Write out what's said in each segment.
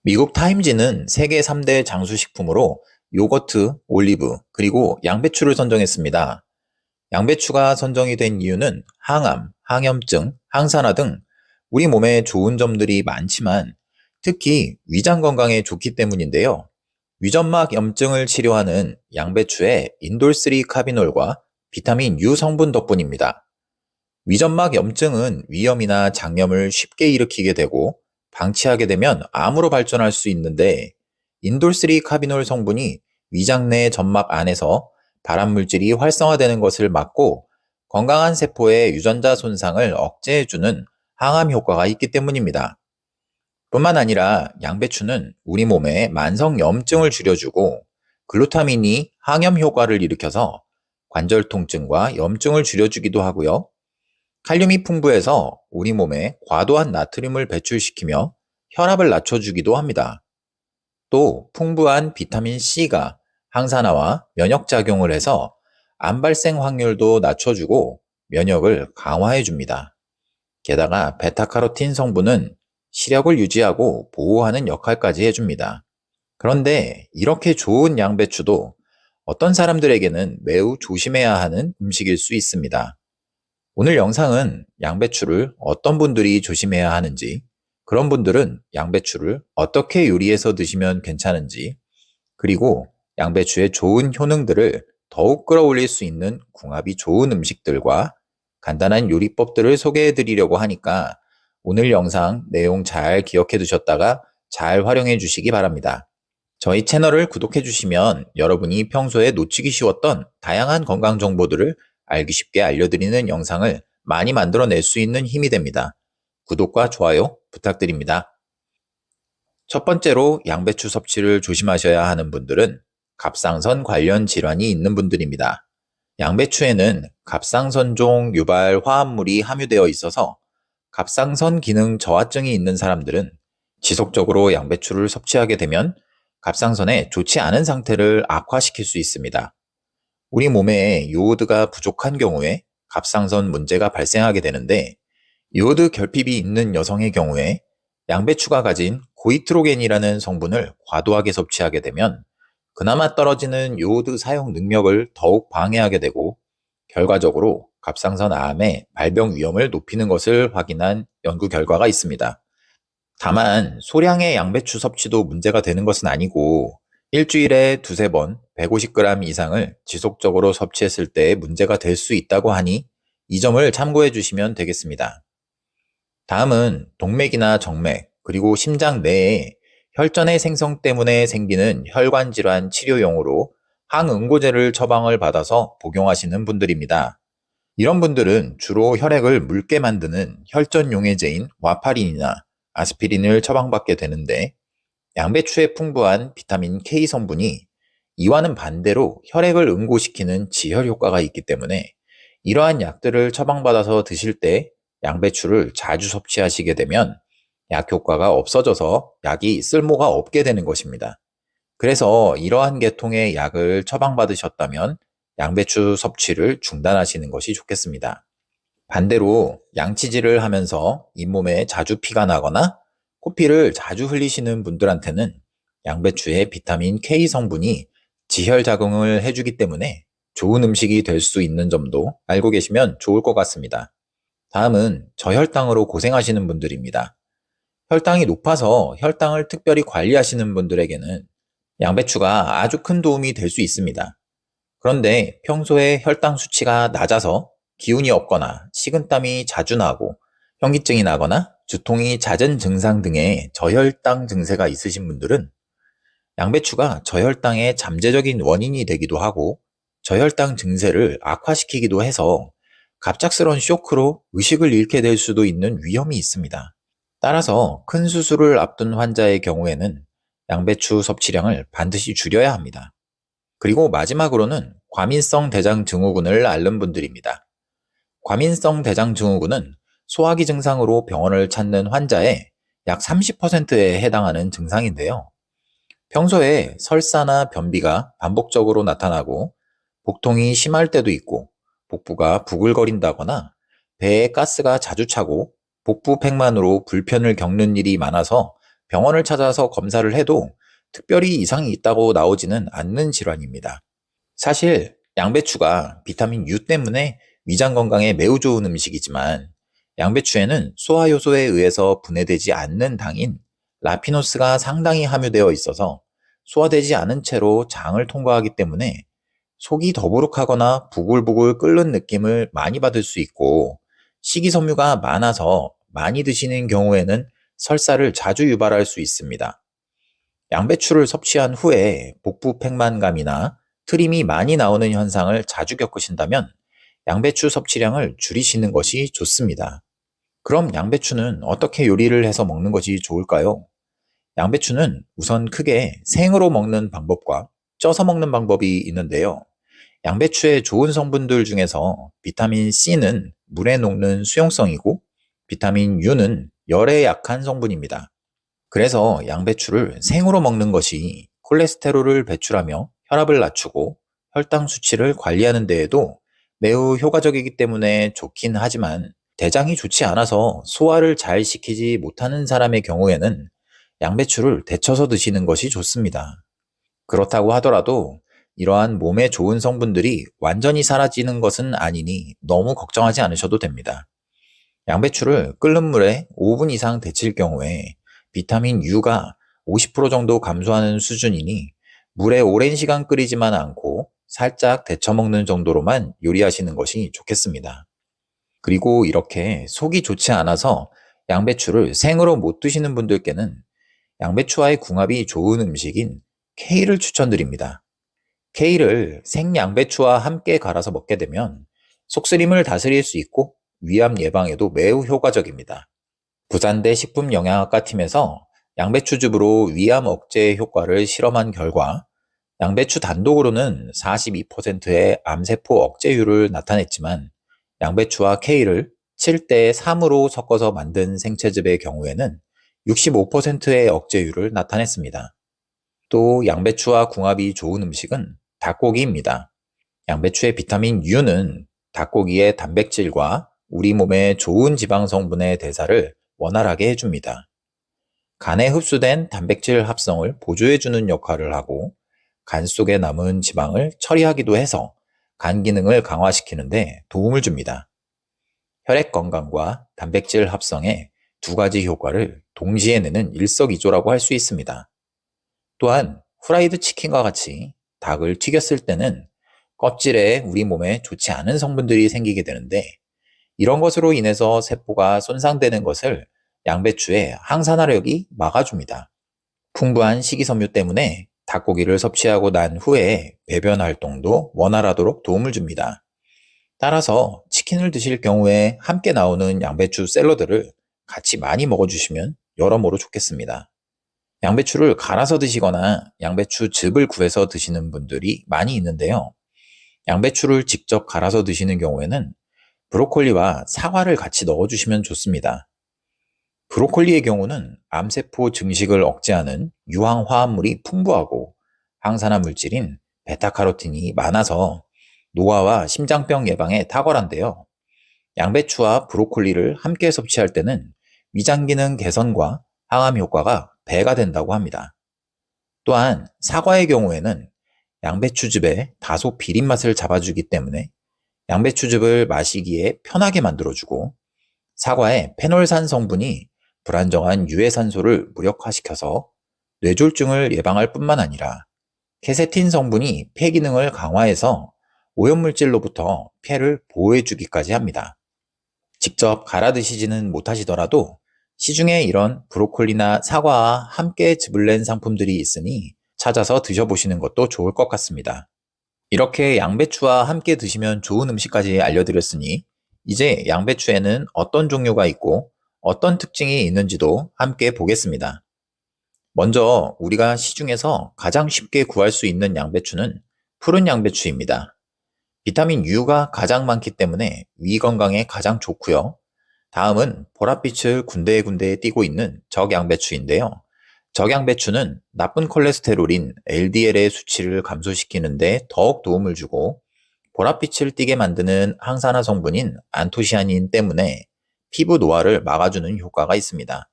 미국 타임지는 세계 3대 장수식품으로 요거트, 올리브, 그리고 양배추를 선정했습니다. 양배추가 선정이 된 이유는 항암, 항염증, 항산화 등 우리 몸에 좋은 점들이 많지만 특히 위장 건강에 좋기 때문인데요. 위점막 염증을 치료하는 양배추의 인돌3 카비놀과 비타민 U 성분 덕분입니다. 위점막 염증은 위염이나 장염을 쉽게 일으키게 되고 방치하게 되면 암으로 발전할 수 있는데 인돌3 카비놀 성분이 위장 내 점막 안에서 발암 물질이 활성화되는 것을 막고 건강한 세포의 유전자 손상을 억제해주는 항암 효과가 있기 때문입니다. 뿐만 아니라 양배추는 우리 몸에 만성 염증을 줄여주고 글루타민이 항염 효과를 일으켜서 관절 통증과 염증을 줄여주기도 하고요. 칼륨이 풍부해서 우리 몸에 과도한 나트륨을 배출시키며 혈압을 낮춰주기도 합니다. 또 풍부한 비타민 C가 항산화와 면역작용을 해서 암 발생 확률도 낮춰주고 면역을 강화해줍니다. 게다가 베타카로틴 성분은 시력을 유지하고 보호하는 역할까지 해줍니다. 그런데 이렇게 좋은 양배추도 어떤 사람들에게는 매우 조심해야 하는 음식일 수 있습니다. 오늘 영상은 양배추를 어떤 분들이 조심해야 하는지, 그런 분들은 양배추를 어떻게 요리해서 드시면 괜찮은지, 그리고 양배추의 좋은 효능들을 더욱 끌어올릴 수 있는 궁합이 좋은 음식들과 간단한 요리법들을 소개해 드리려고 하니까 오늘 영상 내용 잘 기억해 두셨다가 잘 활용해 주시기 바랍니다. 저희 채널을 구독해 주시면 여러분이 평소에 놓치기 쉬웠던 다양한 건강 정보들을 알기 쉽게 알려드리는 영상을 많이 만들어낼 수 있는 힘이 됩니다. 구독과 좋아요 부탁드립니다. 첫 번째로 양배추 섭취를 조심하셔야 하는 분들은 갑상선 관련 질환이 있는 분들입니다. 양배추에는 갑상선종 유발 화합물이 함유되어 있어서 갑상선 기능 저하증이 있는 사람들은 지속적으로 양배추를 섭취하게 되면 갑상선에 좋지 않은 상태를 악화시킬 수 있습니다. 우리 몸에 요오드가 부족한 경우에 갑상선 문제가 발생하게 되는데 요오드 결핍이 있는 여성의 경우에 양배추가 가진 고이트로겐이라는 성분을 과도하게 섭취하게 되면 그나마 떨어지는 요오드 사용 능력을 더욱 방해하게 되고 결과적으로 갑상선 암의 발병 위험을 높이는 것을 확인한 연구 결과가 있습니다. 다만 소량의 양배추 섭취도 문제가 되는 것은 아니고 일주일에 두세 번 150g 이상을 지속적으로 섭취했을 때 문제가 될 수 있다고 하니 이 점을 참고해 주시면 되겠습니다. 다음은 동맥이나 정맥, 그리고 심장 내에 혈전의 생성 때문에 생기는 혈관 질환 치료용으로 항응고제를 처방을 받아서 복용하시는 분들입니다. 이런 분들은 주로 혈액을 묽게 만드는 혈전 용해제인 와파린이나 아스피린을 처방받게 되는데 양배추에 풍부한 비타민 K 성분이 이와는 반대로 혈액을 응고시키는 지혈 효과가 있기 때문에 이러한 약들을 처방받아서 드실 때 양배추를 자주 섭취하시게 되면 약 효과가 없어져서 약이 쓸모가 없게 되는 것입니다. 그래서 이러한 계통의 약을 처방받으셨다면 양배추 섭취를 중단하시는 것이 좋겠습니다. 반대로 양치질을 하면서 잇몸에 자주 피가 나거나 코피를 자주 흘리시는 분들한테는 양배추의 비타민 K 성분이 지혈 작용을 해주기 때문에 좋은 음식이 될 수 있는 점도 알고 계시면 좋을 것 같습니다. 다음은 저혈당으로 고생하시는 분들입니다. 혈당이 높아서 혈당을 특별히 관리하시는 분들에게는 양배추가 아주 큰 도움이 될 수 있습니다. 그런데 평소에 혈당 수치가 낮아서 기운이 없거나 식은땀이 자주 나고 현기증이 나거나 두통이 잦은 증상 등의 저혈당 증세가 있으신 분들은 양배추가 저혈당의 잠재적인 원인이 되기도 하고 저혈당 증세를 악화시키기도 해서 갑작스런 쇼크로 의식을 잃게 될 수도 있는 위험이 있습니다. 따라서 큰 수술을 앞둔 환자의 경우에는 양배추 섭취량을 반드시 줄여야 합니다. 그리고 마지막으로는 과민성 대장 증후군을 앓는 분들입니다. 과민성 대장 증후군은 소화기 증상으로 병원을 찾는 환자의 약 30%에 해당하는 증상인데요. 평소에 설사나 변비가 반복적으로 나타나고 복통이 심할 때도 있고 복부가 부글거린다거나 배에 가스가 자주 차고 복부 팽만으로 불편을 겪는 일이 많아서 병원을 찾아서 검사를 해도 특별히 이상이 있다고 나오지는 않는 질환입니다. 사실 양배추가 비타민 U 때문에 위장 건강에 매우 좋은 음식이지만 양배추에는 소화 요소에 의해서 분해되지 않는 당인 라피노스가 상당히 함유되어 있어서 소화되지 않은 채로 장을 통과하기 때문에 속이 더부룩하거나 부글부글 끓는 느낌을 많이 받을 수 있고 식이섬유가 많아서 많이 드시는 경우에는 설사를 자주 유발할 수 있습니다. 양배추를 섭취한 후에 복부 팽만감이나 트림이 많이 나오는 현상을 자주 겪으신다면 양배추 섭취량을 줄이시는 것이 좋습니다. 그럼 양배추는 어떻게 요리를 해서 먹는 것이 좋을까요? 양배추는 우선 크게 생으로 먹는 방법과 쪄서 먹는 방법이 있는데요. 양배추의 좋은 성분들 중에서 비타민 C는 물에 녹는 수용성이고 비타민 U는 열에 약한 성분입니다. 그래서 양배추를 생으로 먹는 것이 콜레스테롤을 배출하며 혈압을 낮추고 혈당 수치를 관리하는 데에도 매우 효과적이기 때문에 좋긴 하지만 대장이 좋지 않아서 소화를 잘 시키지 못하는 사람의 경우에는 양배추를 데쳐서 드시는 것이 좋습니다. 그렇다고 하더라도 이러한 몸에 좋은 성분들이 완전히 사라지는 것은 아니니 너무 걱정하지 않으셔도 됩니다. 양배추를 끓는 물에 5분 이상 데칠 경우에 비타민 U가 50% 정도 감소하는 수준이니 물에 오랜 시간 끓이지만 않고 살짝 데쳐 먹는 정도로만 요리하시는 것이 좋겠습니다. 그리고 이렇게 속이 좋지 않아서 양배추를 생으로 못 드시는 분들께는 양배추와의 궁합이 좋은 음식인 케일을 추천드립니다. 케일을 생양배추와 함께 갈아서 먹게 되면 속쓰림을 다스릴 수 있고 위암 예방에도 매우 효과적입니다. 부산대 식품영양학과 팀에서 양배추즙으로 위암 억제 효과를 실험한 결과 양배추 단독으로는 42%의 암세포 억제율을 나타냈지만 양배추와 케일을 7대 3으로 섞어서 만든 생채즙의 경우에는 65%의 억제율을 나타냈습니다. 또 양배추와 궁합이 좋은 음식은 닭고기입니다. 양배추의 비타민 U는 닭고기의 단백질과 우리 몸의 좋은 지방 성분의 대사를 원활하게 해줍니다. 간에 흡수된 단백질 합성을 보조해주는 역할을 하고 간 속에 남은 지방을 처리하기도 해서 간 기능을 강화시키는데 도움을 줍니다. 혈액 건강과 단백질 합성의 두 가지 효과를 동시에 내는 일석이조라고 할 수 있습니다. 또한 후라이드 치킨과 같이 닭을 튀겼을 때는 껍질에 우리 몸에 좋지 않은 성분들이 생기게 되는데 이런 것으로 인해서 세포가 손상되는 것을 양배추의 항산화력이 막아줍니다. 풍부한 식이섬유 때문에 닭고기를 섭취하고 난 후에 배변 활동도 원활하도록 도움을 줍니다. 따라서 치킨을 드실 경우에 함께 나오는 양배추 샐러드를 같이 많이 먹어주시면 여러모로 좋겠습니다. 양배추를 갈아서 드시거나 양배추 즙을 구해서 드시는 분들이 많이 있는데요. 양배추를 직접 갈아서 드시는 경우에는 브로콜리와 사과를 같이 넣어주시면 좋습니다. 브로콜리의 경우는 암세포 증식을 억제하는 유황 화합물이 풍부하고 항산화 물질인 베타카로틴이 많아서 노화와 심장병 예방에 탁월한데요. 양배추와 브로콜리를 함께 섭취할 때는 위장 기능 개선과 항암 효과가 배가 된다고 합니다. 또한 사과의 경우에는 양배추즙에 다소 비린 맛을 잡아주기 때문에 양배추즙을 마시기에 편하게 만들어주고 사과의 페놀산 성분이 불안정한 유해산소를 무력화시켜서 뇌졸중을 예방할 뿐만 아니라 케세틴 성분이 폐 기능을 강화해서 오염물질로부터 폐를 보호해주기까지 합니다. 직접 갈아 드시지는 못하시더라도 시중에 이런 브로콜리나 사과와 함께 즙을 낸 상품들이 있으니 찾아서 드셔보시는 것도 좋을 것 같습니다. 이렇게 양배추와 함께 드시면 좋은 음식까지 알려드렸으니 이제 양배추에는 어떤 종류가 있고 어떤 특징이 있는지도 함께 보겠습니다. 먼저 우리가 시중에서 가장 쉽게 구할 수 있는 양배추는 푸른 양배추입니다. 비타민 U가 가장 많기 때문에 위 건강에 가장 좋고요. 다음은 보랏빛을 군데군데 띠고 있는 적양배추인데요. 적양배추는 나쁜 콜레스테롤인 LDL의 수치를 감소시키는데 더욱 도움을 주고 보랏빛을 띠게 만드는 항산화 성분인 안토시아닌 때문에 피부 노화를 막아주는 효과가 있습니다.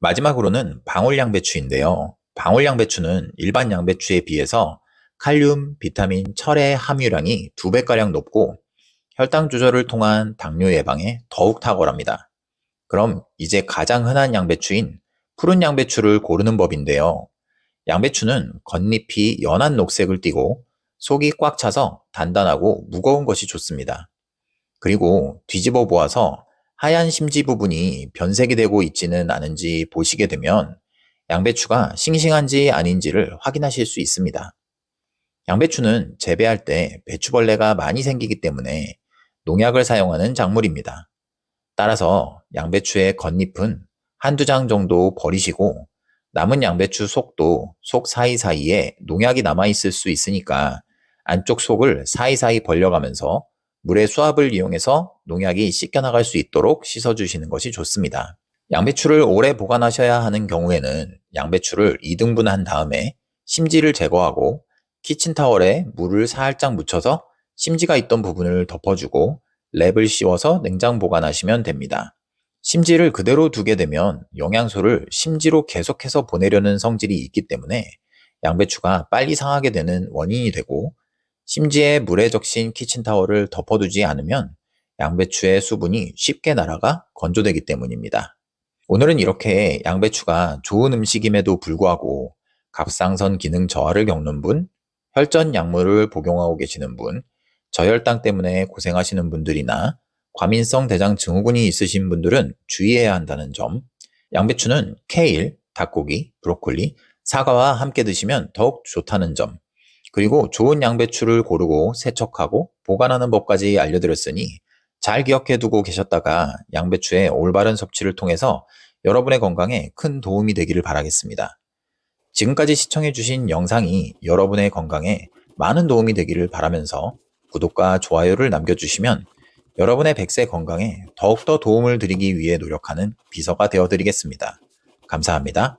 마지막으로는 방울 양배추인데요. 방울 양배추는 일반 양배추에 비해서 칼륨, 비타민, 철의 함유량이 2배가량 높고 혈당 조절을 통한 당뇨 예방에 더욱 탁월합니다. 그럼 이제 가장 흔한 양배추인 푸른 양배추를 고르는 법인데요. 양배추는 겉잎이 연한 녹색을 띠고 속이 꽉 차서 단단하고 무거운 것이 좋습니다. 그리고 뒤집어 보아서 하얀 심지 부분이 변색이 되고 있지는 않은지 보시게 되면 양배추가 싱싱한지 아닌지를 확인하실 수 있습니다. 양배추는 재배할 때 배추벌레가 많이 생기기 때문에 농약을 사용하는 작물입니다. 따라서 양배추의 겉잎은 한두 장 정도 버리시고 남은 양배추 속도 속 사이사이에 농약이 남아있을 수 있으니까 안쪽 속을 사이사이 벌려가면서 물의 수압을 이용해서 농약이 씻겨나갈 수 있도록 씻어주시는 것이 좋습니다. 양배추를 오래 보관하셔야 하는 경우에는 양배추를 2등분한 다음에 심지를 제거하고 키친타월에 물을 살짝 묻혀서 심지가 있던 부분을 덮어주고 랩을 씌워서 냉장 보관하시면 됩니다. 심지를 그대로 두게 되면 영양소를 심지로 계속해서 보내려는 성질이 있기 때문에 양배추가 빨리 상하게 되는 원인이 되고 심지에 물에 적신 키친타월을 덮어두지 않으면 양배추의 수분이 쉽게 날아가 건조되기 때문입니다. 오늘은 이렇게 양배추가 좋은 음식임에도 불구하고 갑상선 기능 저하를 겪는 분, 혈전 약물을 복용하고 계시는 분, 저혈당 때문에 고생하시는 분들이나 과민성 대장 증후군이 있으신 분들은 주의해야 한다는 점, 양배추는 케일, 닭고기, 브로콜리, 사과와 함께 드시면 더욱 좋다는 점, 그리고 좋은 양배추를 고르고 세척하고 보관하는 법까지 알려드렸으니 잘 기억해 두고 계셨다가 양배추의 올바른 섭취를 통해서 여러분의 건강에 큰 도움이 되기를 바라겠습니다. 지금까지 시청해주신 영상이 여러분의 건강에 많은 도움이 되기를 바라면서 구독과 좋아요를 남겨주시면 여러분의 100세 건강에 더욱더 도움을 드리기 위해 노력하는 비서가 되어드리겠습니다. 감사합니다.